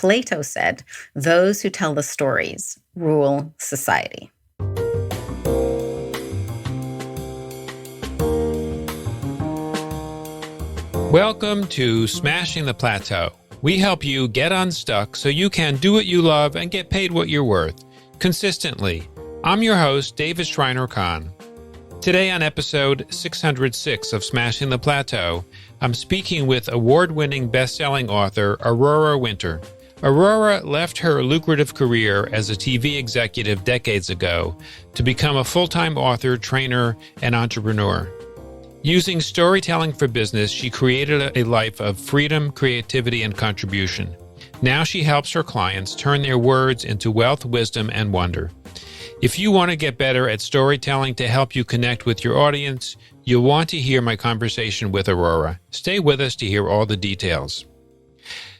Plato said, "Those who tell the stories rule society." Welcome to Smashing the Plateau. We help you get unstuck so you can do what you love and get paid what you're worth, consistently. I'm your host, David Shriner-Cahn. Today on episode 606 of Smashing the Plateau, I'm speaking with award-winning best-selling author Aurora Winter. Aurora left her lucrative career as a TV executive decades ago to become a full-time author, trainer, and entrepreneur. Using storytelling for business, she created a life of freedom, creativity, and contribution. Now she helps her clients turn their words into wealth, wisdom, and wonder. If you want to get better at storytelling to help you connect with your audience, you'll want to hear my conversation with Aurora. Stay with us to hear all the details.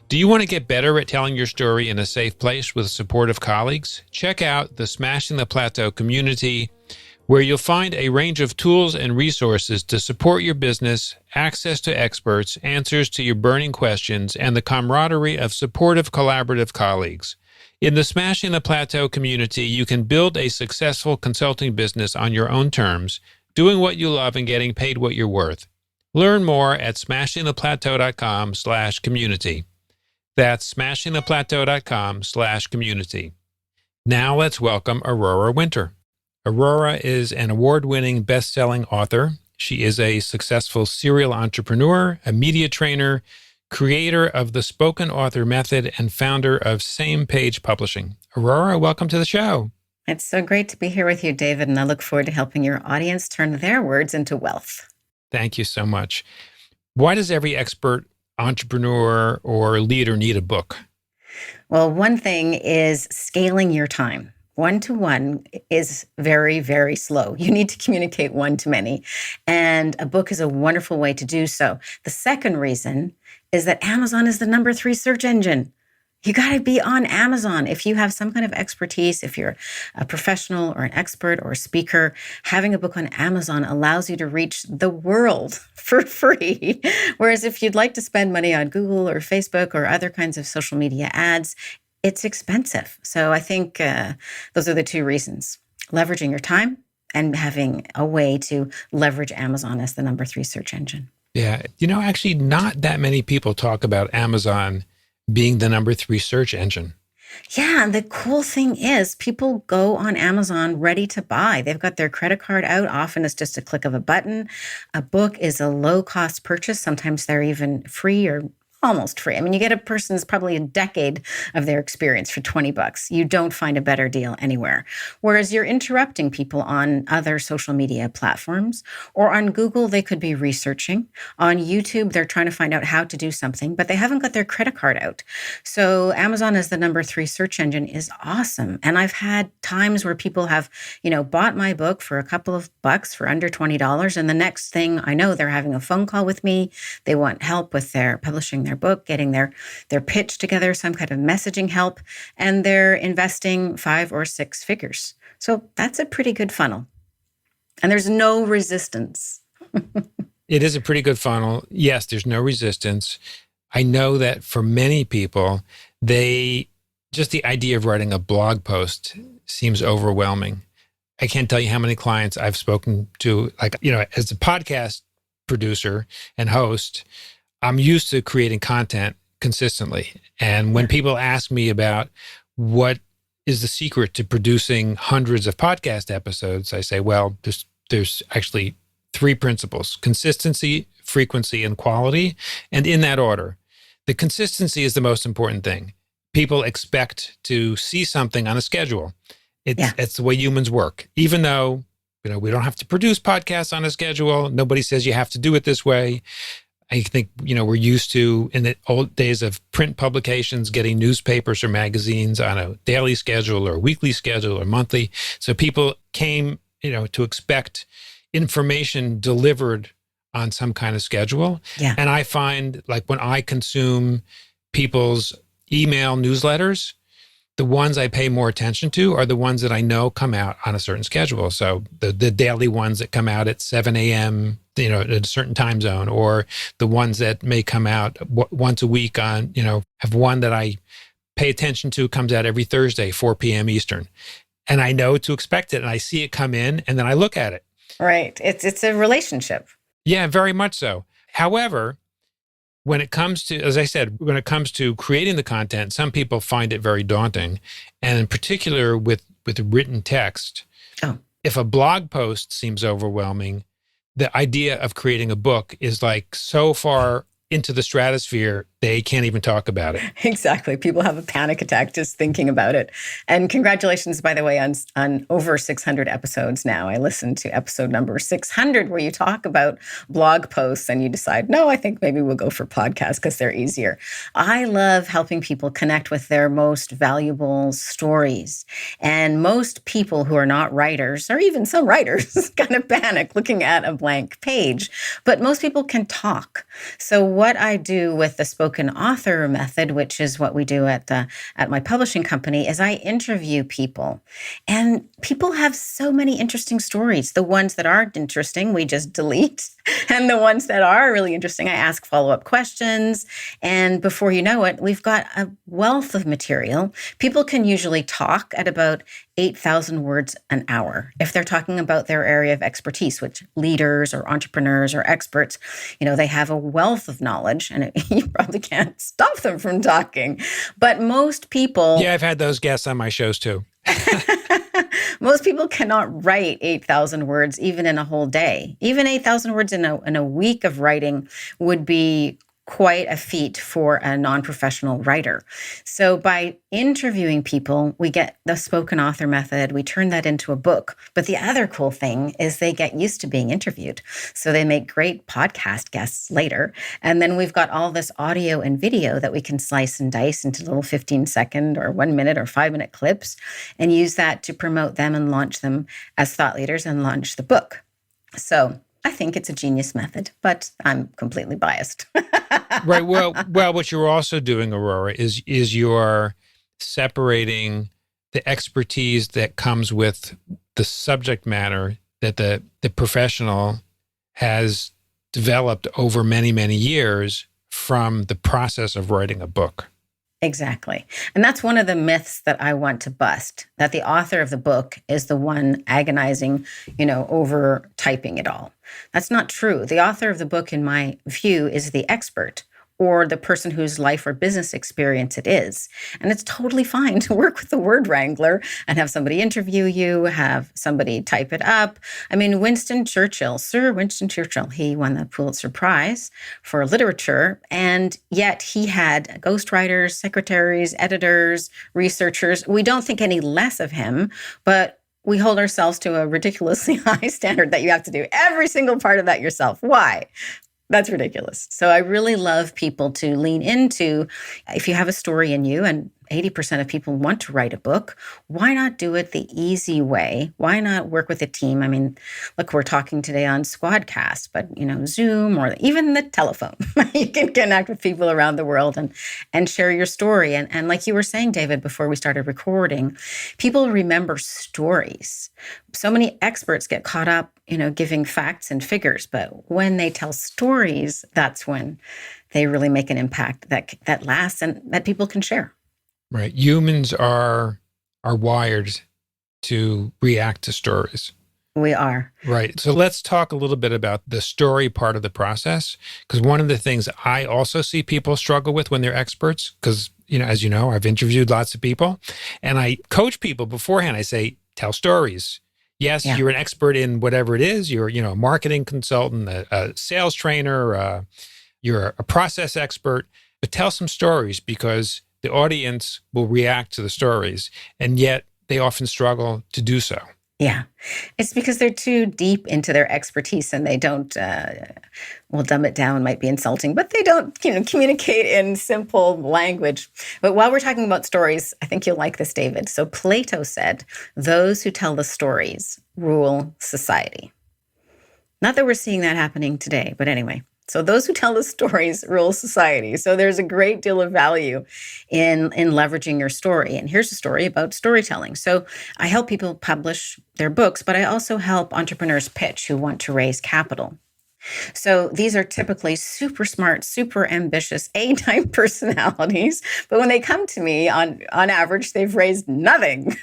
Do you want to get better at telling your story in a safe place with supportive colleagues? Check out the Smashing the Plateau community, where you'll find a range of tools and resources to support your business, access to experts, answers to your burning questions, and the camaraderie of supportive, collaborative colleagues. In the Smashing the Plateau community, you can build a successful consulting business on your own terms, doing what you love and getting paid what you're worth. Learn more at smashingtheplateau.com/community. That's smashingtheplateau.com/community. Now let's welcome Aurora Winter. Aurora is an award-winning best-selling author. She is a successful serial entrepreneur, a media trainer, creator of the Spoken Author Method, and founder of Same Page Publishing. Aurora, welcome to the show. It's so great to be here with you, David, and I look forward to helping your audience turn their words into wealth. Thank you so much. Why does every expert entrepreneur or leader need a book? Well, one thing is scaling your time. One-to-one is very, very slow. You need to communicate one-to-many. And a book is a wonderful way to do so. The second reason is that Amazon is the number 3 search engine. You got to be on Amazon. If you have some kind of expertise, if you're a professional or an expert or a speaker, having a book on Amazon allows you to reach the world for free. Whereas if you'd like to spend money on Google or Facebook or other kinds of social media ads, it's expensive. So I think those are the 2 reasons: leveraging your time and having a way to leverage Amazon as the number 3 search engine. Yeah. Actually, not that many people talk about Amazon being the number 3 search engine. Yeah. And the cool thing is people go on Amazon ready to buy. They've got their credit card out. Often it's just a click of a button. A book is a low-cost purchase. Sometimes they're even free or almost free. I mean, you get a person's probably a decade of their experience for $20. You don't find a better deal anywhere. Whereas you're interrupting people on other social media platforms, or on Google, they could be researching. On YouTube, they're trying to find out how to do something, but they haven't got their credit card out. So Amazon as the number 3 search engine is awesome. And I've had times where people have, bought my book for a couple of bucks for under $20. And the next thing I know, they're having a phone call with me. They want help with their publishing their book, getting their pitch together, some kind of messaging help, and they're investing 5 or 6 figures. So that's a pretty good funnel. And there's no resistance. It is a pretty good funnel. Yes, there's no resistance. I know that for many people, just the idea of writing a blog post seems overwhelming. I can't tell you how many clients I've spoken to, as a podcast producer and host, I'm used to creating content consistently. And when people ask me about what is the secret to producing hundreds of podcast episodes, I say, well, there's actually 3 principles: consistency, frequency, and quality. And in that order, the consistency is the most important thing. People expect to see something on a schedule. It's the way humans work. Even though, we don't have to produce podcasts on a schedule. Nobody says you have to do it this way. I think, we're used to, in the old days of print publications, getting newspapers or magazines on a daily schedule or weekly schedule or monthly. So people came, to expect information delivered on some kind of schedule. Yeah. And I find, when I consume people's email newsletters, the ones I pay more attention to are the ones that I know come out on a certain schedule. So the daily ones that come out at 7 a.m., at a certain time zone, or the ones that may come out once a week on, have one that I pay attention to comes out every Thursday, 4 p.m. Eastern. And I know to expect it, and I see it come in, and then I look at it. Right. It's a relationship. Yeah, very much so. However, when it comes to, as I said, when it comes to creating the content, some people find it very daunting. And in particular with written text, Oh. if a blog post seems overwhelming, the idea of creating a book is like so far into the stratosphere, they can't even talk about it. Exactly. People have a panic attack just thinking about it. And congratulations, by the way, on over 600 episodes now. I listened to episode number 600 where you talk about blog posts and you decide, no, I think maybe we'll go for podcasts because they're easier. I love helping people connect with their most valuable stories. And most people who are not writers, or even some writers, kind of panic looking at a blank page. But most people can talk. So what I do with the spoken author method, which is what we do at my publishing company, is I interview people. And people have so many interesting stories. The ones that aren't interesting, we just delete. And the ones that are really interesting, I ask follow-up questions. And before you know it, we've got a wealth of material. People can usually talk at about 8,000 words an hour. If they're talking about their area of expertise, which leaders or entrepreneurs or experts, they have a wealth of knowledge and you probably can't stop them from talking. But most people... Yeah, I've had those guests on my shows too. Most people cannot write 8,000 words even in a whole day. Even 8,000 words in a week of writing would be quite a feat for a non-professional writer. So by interviewing people, we get the spoken author method, we turn that into a book. But the other cool thing is they get used to being interviewed. So they make great podcast guests later. And then we've got all this audio and video that we can slice and dice into little 15-second or 1 minute or 5-minute clips and use that to promote them and launch them as thought leaders and launch the book. So I think it's a genius method, but I'm completely biased. Right. Well, what you're also doing, Aurora, is you're separating the expertise that comes with the subject matter that the professional has developed over many, many years from the process of writing a book. Exactly. And that's one of the myths that I want to bust, that the author of the book is the one agonizing, over typing it all. That's not true. The author of the book, in my view, is the expert or the person whose life or business experience it is. And it's totally fine to work with the word wrangler and have somebody interview you, have somebody type it up. I mean, Sir Winston Churchill, he won the Pulitzer Prize for literature, and yet he had ghostwriters, secretaries, editors, researchers. We don't think any less of him, but we hold ourselves to a ridiculously high standard that you have to do every single part of that yourself. Why? That's ridiculous. So I really love people to lean into, if you have a story in you, and 80% of people want to write a book, why not do it the easy way? Why not work with a team? I mean, look, we're talking today on Squadcast, but Zoom or even the telephone. You can connect with people around the world and share your story. And like you were saying, David, before we started recording, people remember stories. So many experts get caught up, giving facts and figures, but when they tell stories, that's when they really make an impact that lasts and that people can share. Right. Humans are wired to react to stories. We are. Right. So let's talk a little bit about the story part of the process, because one of the things I also see people struggle with when they're experts, because, as you know, I've interviewed lots of people and I coach people beforehand. I say, tell stories. Yes, You're an expert in whatever it is. You're, a marketing consultant, a sales trainer, you're a process expert, but tell some stories because the audience will react to the stories, and yet they often struggle to do so. Yeah. It's because they're too deep into their expertise and they don't, dumb it down might be insulting, but they don't, communicate in simple language. But while we're talking about stories, I think you'll like this, David. So Plato said, those who tell the stories rule society. Not that we're seeing that happening today, but anyway. So those who tell the stories rule society. So there's a great deal of value in leveraging your story. And here's a story about storytelling. So I help people publish their books, but I also help entrepreneurs pitch who want to raise capital. So these are typically super smart, super ambitious A-type personalities. But when they come to me, on average, they've raised nothing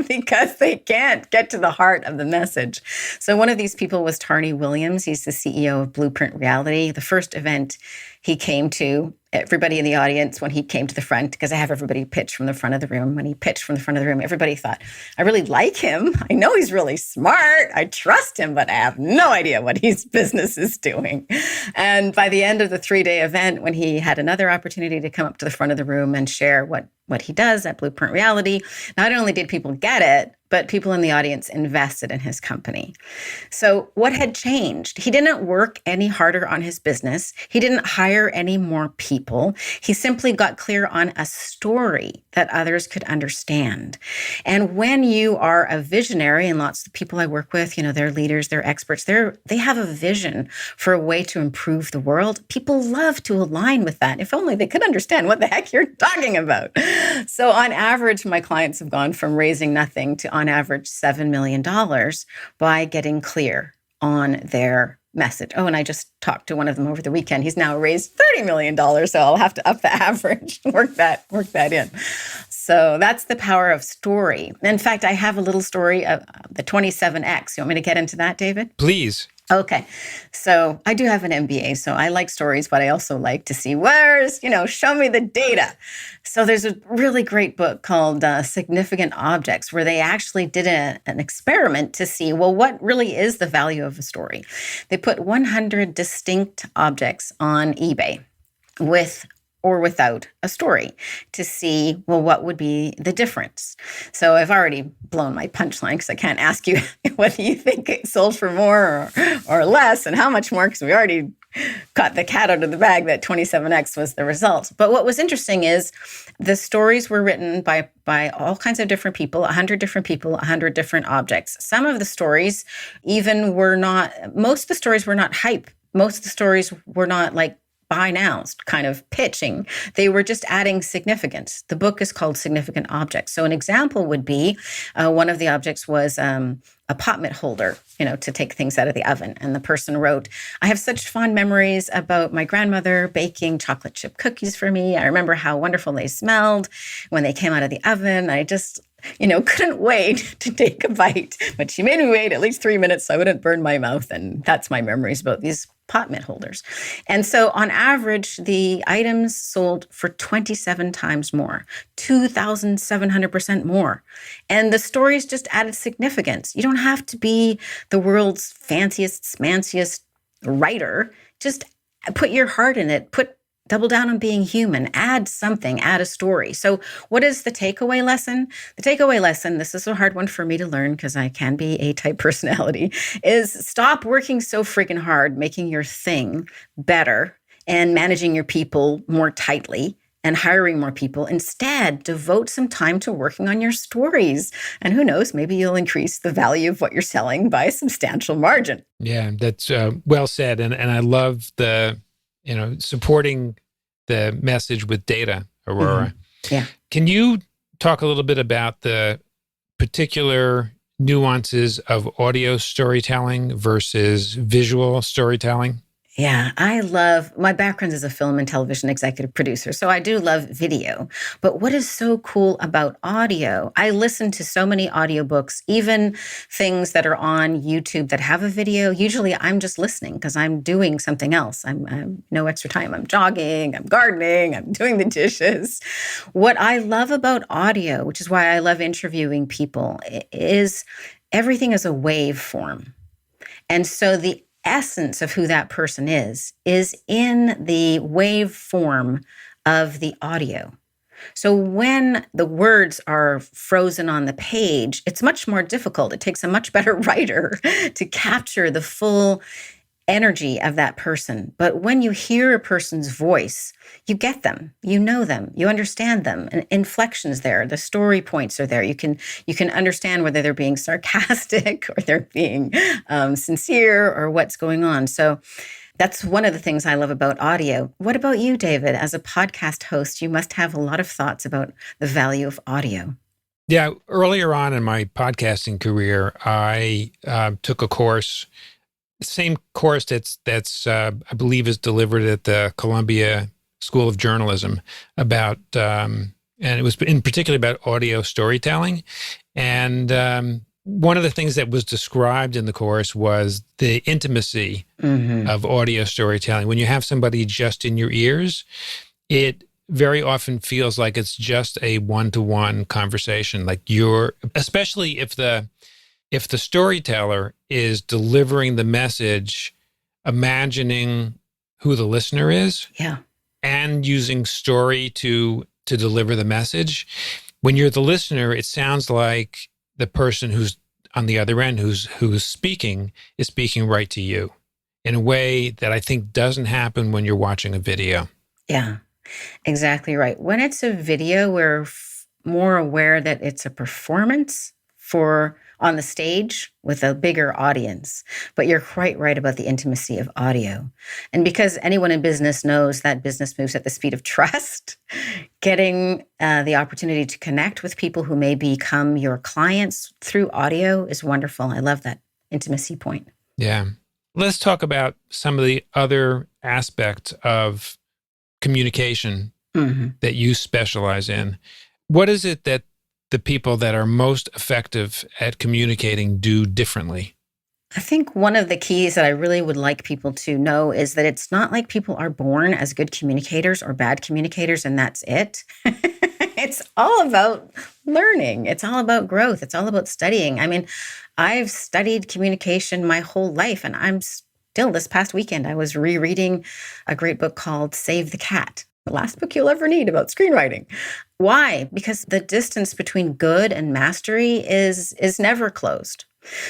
because they can't get to the heart of the message. So one of these people was Tarny Williams. He's the CEO of Blueprint Reality. The first event he came to, everybody in the audience, when he came to the front, because I have everybody pitch from the front of the room. When he pitched from the front of the room, everybody thought, I really like him. I know he's really smart. I trust him, but I have no idea what his business is doing. And by the end of the 3-day event, when he had another opportunity to come up to the front of the room and share what he does at Blueprint Reality, not only did people get it, but people in the audience invested in his company. So what had changed? He didn't work any harder on his business. He didn't hire any more people. He simply got clear on a story that others could understand. And when you are a visionary, and lots of the people I work with, they're leaders, they're experts, they have a vision for a way to improve the world. People love to align with that. If only they could understand what the heck you're talking about. So on average, my clients have gone from raising nothing to on average $7 million by getting clear on their message. Oh, and I just talked to one of them over the weekend. He's now raised $30 million. So I'll have to up the average, work that in. So that's the power of story. In fact, I have a little story of the 27X. You want me to get into that, David? Please. Okay. So I do have an MBA, so I like stories, but I also like to see show me the data. So there's a really great book called Significant Objects, where they actually did an experiment to see, what really is the value of a story? They put 100 distinct objects on eBay with or without a story to see, what would be the difference? So I've already blown my punchline because I can't ask you whether you think it sold for more or less and how much more, because we already caught the cat out of the bag that 27X was the result. But what was interesting is the stories were written by all kinds of different people, 100 different people, 100 different objects. Some of the stories most of the stories were not hype. Most of the stories were not like buy now kind of pitching. They were just adding significance. The book is called Significant Objects. So an example would be one of the objects was a pot mitt holder, to take things out of the oven. And the person wrote, I have such fond memories about my grandmother baking chocolate chip cookies for me. I remember how wonderful they smelled when they came out of the oven. I just couldn't wait to take a bite, but she made me wait at least 3 minutes so I wouldn't burn my mouth. And that's my memories about these pot mitt holders. And so on average, the items sold for 27 times more, 2,700% more. And the stories just added significance. You don't have to be the world's fanciest, smanciest writer. Just put your heart in it. Double down on being human, add something, add a story. So what is the takeaway lesson? The takeaway lesson, this is a hard one for me to learn because I can be A-type personality, is stop working so freaking hard, making your thing better and managing your people more tightly and hiring more people. Instead, devote some time to working on your stories. And who knows, maybe you'll increase the value of what you're selling by a substantial margin. Yeah, that's well said. And I love the supporting the message with data, Aurora. Mm-hmm. Yeah. Can you talk a little bit about the particular nuances of audio storytelling versus visual storytelling? Yeah, my background as a film and television executive producer, so I do love video. But what is so cool about audio, I listen to so many audiobooks, even things that are on YouTube that have a video. Usually I'm just listening because I'm doing something else. I'm no extra time. I'm jogging, I'm gardening, I'm doing the dishes. What I love about audio, which is why I love interviewing people, is everything is a waveform. And so the essence of who that person is in the waveform of the audio. So when the words are frozen on the page, it's much more difficult. It takes a much better writer to capture the full energy of that person. But when you hear a person's voice, you get them, you know them, you understand them, and inflections there, the story points are there. You can understand whether they're being sarcastic or they're being sincere or what's going on. So that's one of the things I love about audio. What about you, David? As a podcast host, you must have a lot of thoughts about the value of audio. Yeah, earlier on in my podcasting career, I took a course same course that's I believe is delivered at the Columbia School of Journalism about, and it was in particular about audio storytelling. And one of the things that was described in the course was the intimacy of audio storytelling. When you have somebody just in your ears, it very often feels like it's just a one-to-one conversation. Like especially if the storyteller is delivering the message, imagining who the listener is, and using story to deliver the message. When you're the listener, it sounds like the person who's on the other end, who's speaking, is speaking right to you in a way that I think doesn't happen when you're watching a video. Yeah, exactly right. When it's a video, we're more aware that it's a performance on the stage with a bigger audience. But you're quite right about the intimacy of audio. And because anyone in business knows that business moves at the speed of trust, getting the opportunity to connect with people who may become your clients through audio is wonderful. I love that intimacy point. Yeah. Let's talk about some of the other aspects of communication that you specialize in. What is it that the people that are most effective at communicating do differently? I think one of the keys that I really would like people to know is that it's not like people are born as good communicators or bad communicators, and that's it. It's all about learning. It's all about growth. It's all about studying. I mean, I've studied communication my whole life, and I'm still, this past weekend, I was rereading a great book called Save the Cat, the last book you'll ever need about screenwriting. Why? Because the distance between good and mastery is never closed.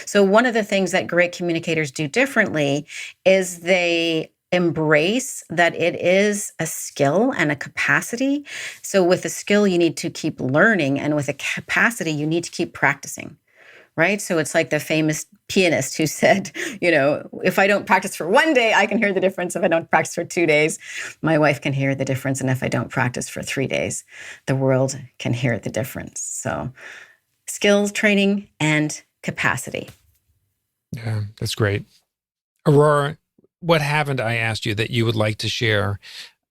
So one of the things that great communicators do differently is they embrace that it is a skill and a capacity. So with a skill, you need to keep learning, and with a capacity, you need to keep practicing. Right? So it's like the famous pianist who said, if I don't practice for 1 day, I can hear the difference. If I don't practice for 2 days, my wife can hear the difference. And if I don't practice for 3 days, the world can hear the difference. So skills, training, and capacity. Yeah, that's great. Aurora, what haven't I asked you that you would like to share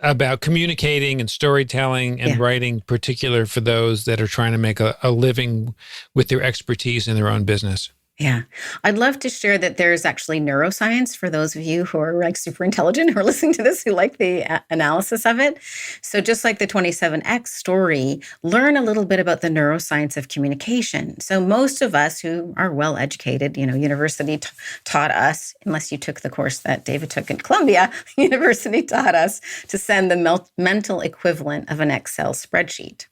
about communicating and storytelling and writing, particular for those that are trying to make a living with their expertise in their own business? Yeah. I'd love to share that there's actually neuroscience for those of you who are like super intelligent who are listening to this, who like the analysis of it. So just like the 27X story, learn a little bit about the neuroscience of communication. So most of us who are well educated, university taught us, unless you took the course that David took at Columbia, university taught us to send the mental equivalent of an Excel spreadsheet.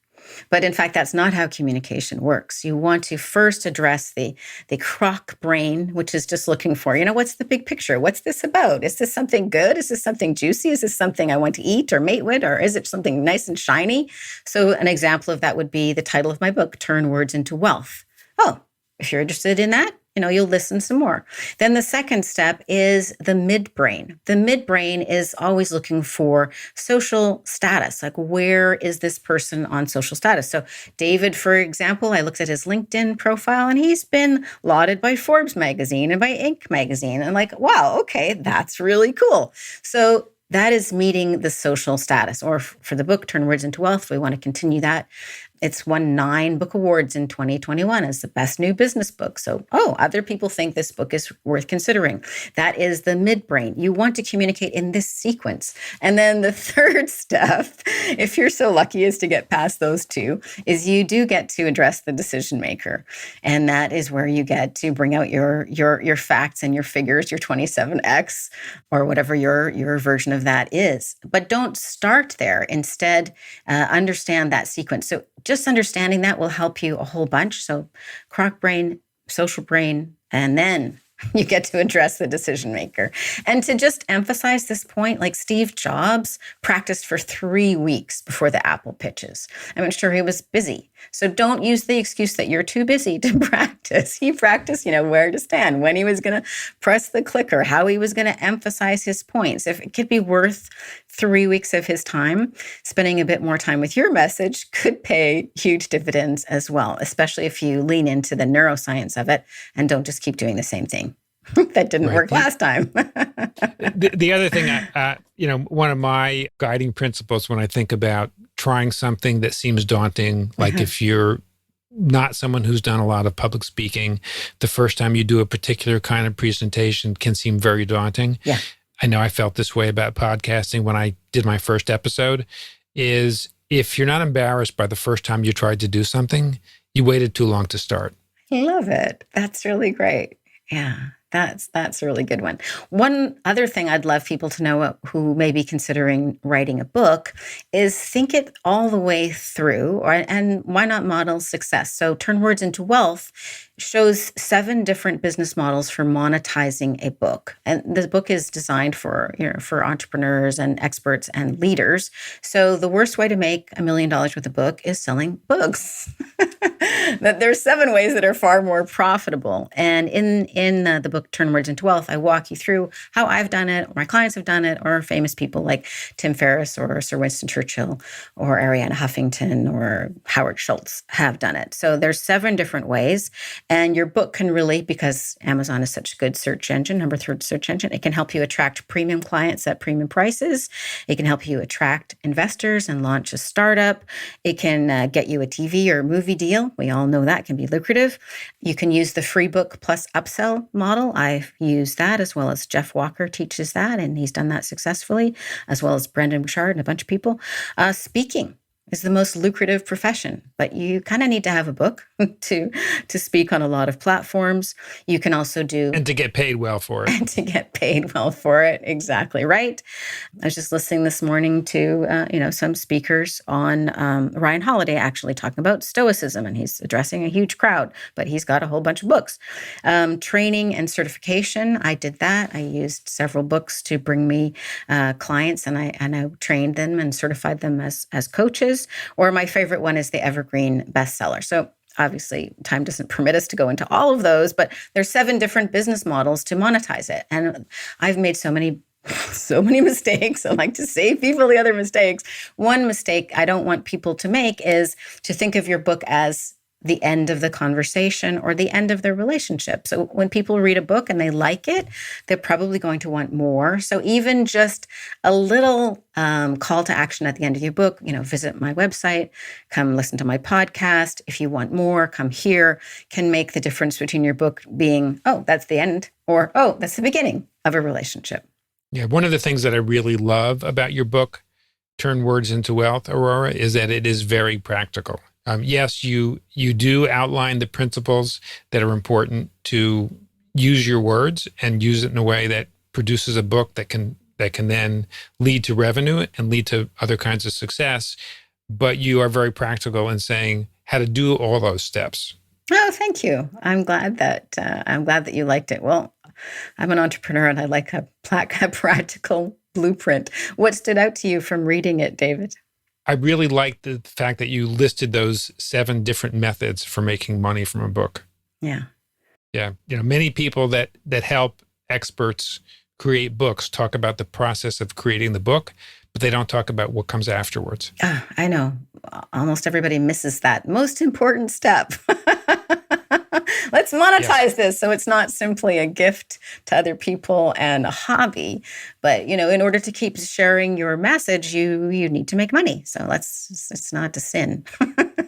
But in fact, that's not how communication works. You want to first address the croc brain, which is just looking for, what's the big picture? What's this about? Is this something good? Is this something juicy? Is this something I want to eat or mate with? Or is it something nice and shiny? So an example of that would be the title of my book, Turn Words into Wealth. Oh, if you're interested in that, you'll listen some more. Then the second step is the midbrain. The midbrain is always looking for social status. Like, where is this person on social status? So David, for example, I looked at his LinkedIn profile and he's been lauded by Forbes magazine and by Inc. magazine. And like, wow, okay, that's really cool. So that is meeting the social status. Or for the book, Turn Words into Wealth, we want to continue that. It's won 9 book awards in 2021 as the best new business book. So, other people think this book is worth considering. That is the midbrain. You want to communicate in this sequence. And then the third step, if you're so lucky as to get past those two, is you do get to address the decision maker. And that is where you get to bring out your facts and your figures, your 27X, or whatever your version of that is. But don't start there. Instead, understand that sequence. So just understanding that will help you a whole bunch. So croc brain, social brain, and then you get to address the decision maker. And to just emphasize this point, like Steve Jobs practiced for 3 weeks before the Apple pitches. I'm sure he was busy. So don't use the excuse that you're too busy to practice. He practiced, where to stand, when he was going to press the clicker, how he was going to emphasize his points. If it could be worth 3 weeks of his time, spending a bit more time with your message could pay huge dividends as well, especially if you lean into the neuroscience of it and don't just keep doing the same thing. That didn't Right. work last time. The other thing, one of my guiding principles when I think about trying something that seems daunting, like if you're not someone who's done a lot of public speaking, the first time you do a particular kind of presentation can seem very daunting. Yeah. I know I felt this way about podcasting when I did my first episode, is if you're not embarrassed by the first time you tried to do something, you waited too long to start. Love it. That's really great. Yeah, that's a really good one. One other thing I'd love people to know who may be considering writing a book is think it all the way through, and why not model success? So Turn Words into Wealth shows 7 different business models for monetizing a book. And the book is designed for entrepreneurs and experts and leaders. So the worst way to make $1 million with a book is selling books. That there's 7 ways that are far more profitable. And in the book Turn Words into Wealth, I walk you through how I've done it, or my clients have done it, or famous people like Tim Ferriss or Sir Winston Churchill or Arianna Huffington or Howard Schultz have done it. So there's 7 different ways. And your book can really, because Amazon is such a good search engine, number 3 search engine, it can help you attract premium clients at premium prices. It can help you attract investors and launch a startup. It can get you a TV or movie deal. We all know that can be lucrative. You can use the free book plus upsell model. I've used that, as well as Jeff Walker teaches that, and he's done that successfully, as well as Brendan Bouchard and a bunch of people. Speaking is the most lucrative profession, but you kind of need to have a book to speak on a lot of platforms. You can also do... And to get paid well for it. And to get paid well for it. Exactly right. I was just listening this morning to, some speakers on Ryan Holiday actually talking about stoicism, and he's addressing a huge crowd, but he's got a whole bunch of books. Training and certification, I did that. I used several books to bring me clients, and I trained them and certified them as coaches. Or my favorite one is the Evergreen bestseller. So obviously, time doesn't permit us to go into all of those, but there's 7 different business models to monetize it. And I've made so many mistakes. I like to save people the other mistakes. One mistake I don't want people to make is to think of your book as the end of the conversation or the end of their relationship. So when people read a book and they like it, they're probably going to want more. So even just a little call to action at the end of your book, visit my website, come listen to my podcast. If you want more, come here, can make the difference between your book being, oh, that's the end, or, oh, that's the beginning of a relationship. Yeah, one of the things that I really love about your book, Turn Words into Wealth, Aurora, is that it is very practical. Yes, you do outline the principles that are important to use your words and use it in a way that produces a book that can then lead to revenue and lead to other kinds of success. But you are very practical in saying how to do all those steps. Oh, thank you. I'm glad that you liked it. Well, I'm an entrepreneur and I like a practical blueprint. What stood out to you from reading it, David? I really like the fact that you listed those 7 different methods for making money from a book. Yeah. Yeah. Many people that help experts create books talk about the process of creating the book, but they don't talk about what comes afterwards. I know. Almost everybody misses that most important step. Let's monetize this so it's not simply a gift to other people and a hobby, but in order to keep sharing your message, you need to make money. So it's not a sin.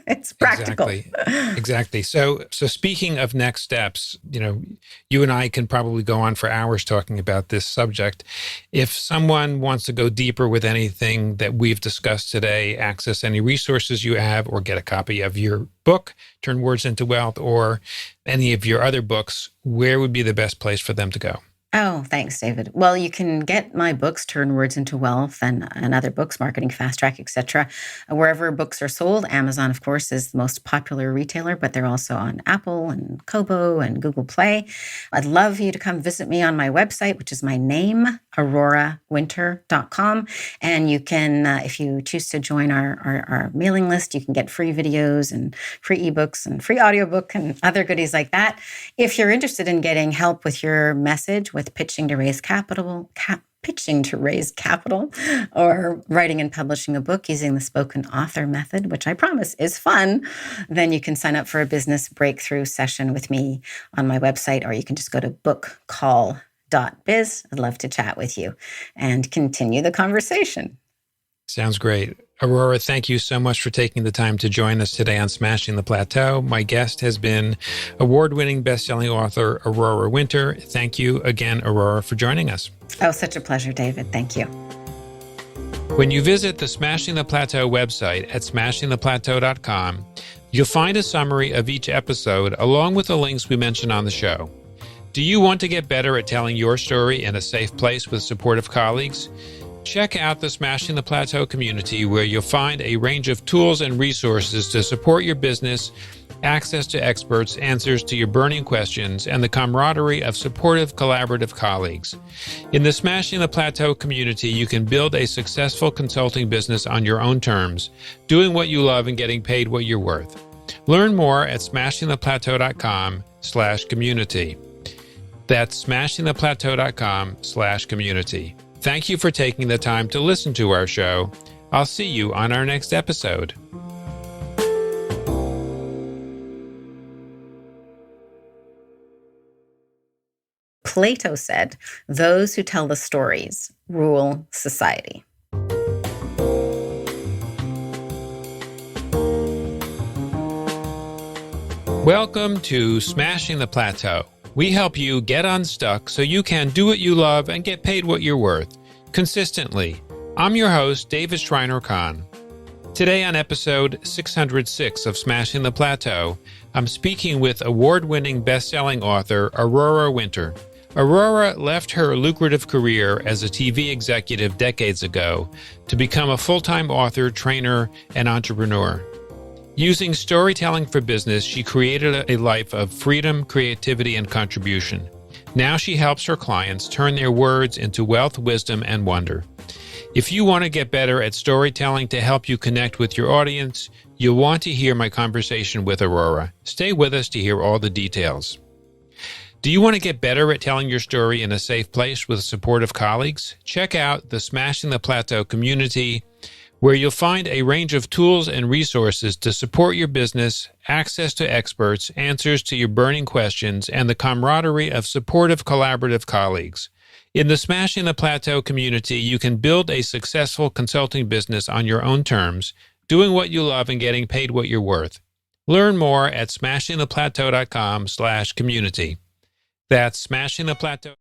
It's practical. Exactly. So speaking of next steps, you and I can probably go on for hours talking about this subject. If someone wants to go deeper with anything that we've discussed today, access any resources you have, or get a copy of your book, Turn Words into Wealth, or any of your other books, where would be the best place for them to go? Oh, thanks, David. Well, you can get my books, Turn Words into Wealth, and other books, Marketing Fastrack, etc., wherever books are sold. Amazon, of course, is the most popular retailer, but they're also on Apple and Kobo and Google Play. I'd love you to come visit me on my website, which is my name, aurorawinter.com. And you can, if you choose to join our mailing list, you can get free videos and free ebooks and free audiobook and other goodies like that. If you're interested in getting help with your message, with pitching to raise capital, pitching to raise capital or writing and publishing a book using the spoken author method, which I promise is fun, then you can sign up for a business breakthrough session with me on my website, or you can just go to bookcall.biz. I'd love to chat with you and continue the conversation. Sounds great. Aurora, thank you so much for taking the time to join us today on Smashing the Plateau. My guest has been award-winning best-selling author Aurora Winter. Thank you again, Aurora, for joining us. Oh, such a pleasure, David. Thank you. When you visit the Smashing the Plateau website at smashingtheplateau.com, you'll find a summary of each episode along with the links we mentioned on the show. Do you want to get better at telling your story in a safe place with supportive colleagues? Check out the Smashing the Plateau community, where you'll find a range of tools and resources to support your business, access to experts, answers to your burning questions, and the camaraderie of supportive, collaborative colleagues. In the Smashing the Plateau community, you can build a successful consulting business on your own terms, doing what you love and getting paid what you're worth. Learn more at smashingtheplateau.com/community. That's smashingtheplateau.com/community. Thank you for taking the time to listen to our show. I'll see you on our next episode. Plato said, "Those who tell the stories rule society." Welcome to Smashing the Plateau. We help you get unstuck so you can do what you love and get paid what you're worth, consistently. I'm your host, David Shriner-Cahn. Today on episode 606 of Smashing the Plateau, I'm speaking with award-winning best-selling author Aurora Winter. Aurora left her lucrative career as a TV executive decades ago to become a full-time author, trainer, and entrepreneur. Using storytelling for business, she created a life of freedom, creativity, and contribution. Now she helps her clients turn their words into wealth, wisdom, and wonder. If you want to get better at storytelling to help you connect with your audience, you'll want to hear my conversation with Aurora. Stay with us to hear all the details. Do you want to get better at telling your story in a safe place with supportive colleagues? Check out the Smashing the Plateau community, where you'll find a range of tools and resources to support your business, access to experts, answers to your burning questions, and the camaraderie of supportive, collaborative colleagues. In the Smashing the Plateau community, you can build a successful consulting business on your own terms, doing what you love and getting paid what you're worth. Learn more at smashingtheplateau.com/community. That's smashingtheplateau.